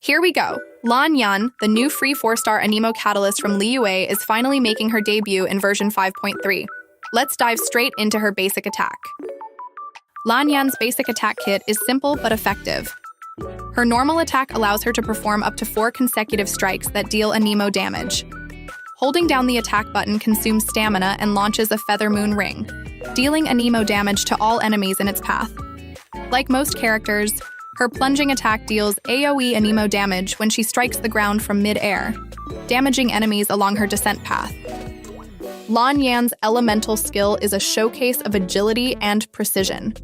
Here we go. Lan Yan, the new free 4-star Anemo catalyst from Liyue, is finally making her debut in version 5.3. Let's dive straight into her basic attack. Lan Yan's basic attack kit is simple but effective. Her normal attack allows her to perform up to 4 consecutive strikes that deal Anemo damage. Holding down the attack button consumes stamina and launches a Feather Moon Ring, dealing Anemo damage to all enemies in its path. Like most characters, her plunging attack deals AoE Anemo damage when she strikes the ground from mid-air, damaging enemies along her descent path. Lan Yan's elemental skill is a showcase of agility and precision.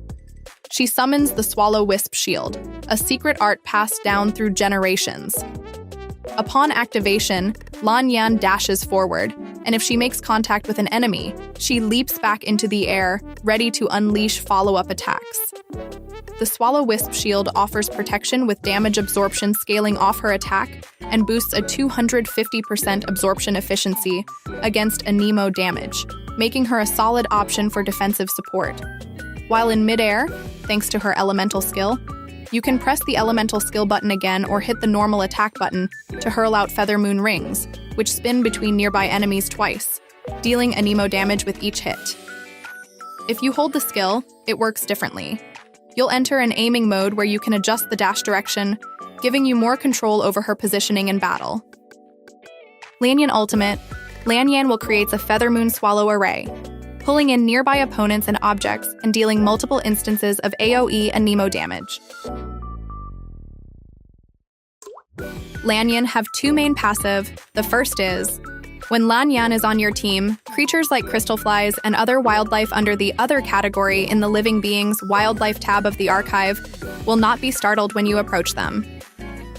She summons the Swallow-Wisp Shield, a secret art passed down through generations. Upon activation, Lan Yan dashes forward, and if she makes contact with an enemy, she leaps back into the air, ready to unleash follow-up attacks. The Swallow-Wisp Shield offers protection with damage absorption scaling off her attack and boosts a 250% absorption efficiency against Anemo damage, making her a solid option for defensive support. While in mid-air, thanks to her elemental skill, you can press the elemental skill button again or hit the normal attack button to hurl out Feather Moon Rings, which spin between nearby enemies twice, dealing Anemo damage with each hit. If you hold the skill, it works differently. You'll enter an aiming mode where you can adjust the dash direction, giving you more control over her positioning in battle. Lan Yan Ultimate, Lan Yan will create a Feather Moon Swallow array, pulling in nearby opponents and objects and dealing multiple instances of AoE Anemo damage. Lan Yan have 2 main passive. The first is, when Lan Yan is on your team, creatures like crystal flies and other wildlife under the Other category in the Living Beings Wildlife tab of the archive will not be startled when you approach them.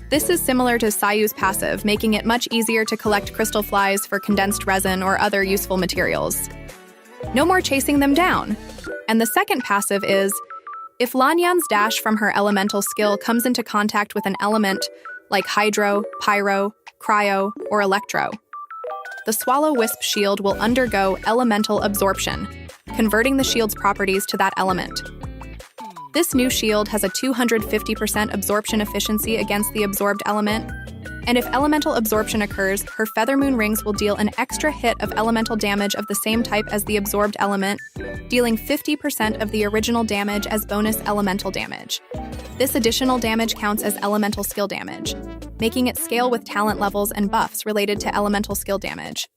This is similar to Sayu's passive, making it much easier to collect crystal flies for condensed resin or other useful materials. No more chasing them down. And the second passive is, if Lan Yan's dash from her elemental skill comes into contact with an element like Hydro, Pyro, Cryo, or Electro, the Swallow-Wisp Shield will undergo elemental absorption, converting the shield's properties to that element. This new shield has a 250% absorption efficiency against the absorbed element, and if elemental absorption occurs, her Feather Moon Rings will deal an extra hit of elemental damage of the same type as the absorbed element, dealing 50% of the original damage as bonus elemental damage. This additional damage counts as elemental skill damage, making it scale with talent levels and buffs related to elemental skill damage.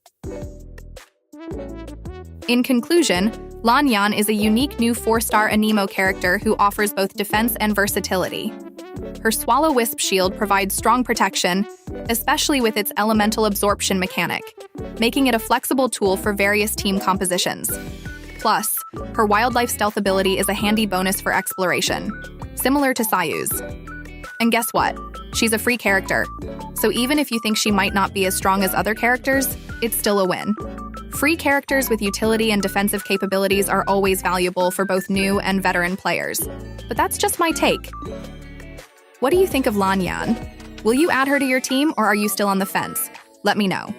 In conclusion, Lan Yan is a unique new 4-star Anemo character who offers both defense and versatility. Her Swallow-Wisp Shield provides strong protection, especially with its elemental absorption mechanic, making it a flexible tool for various team compositions. Plus, her wildlife stealth ability is a handy bonus for exploration, similar to Sayu's. And guess what? She's a free character, so even if you think she might not be as strong as other characters, it's still a win. Free characters with utility and defensive capabilities are always valuable for both new and veteran players. But that's just my take. What do you think of Lan Yan? Will you add her to your team or are you still on the fence? Let me know.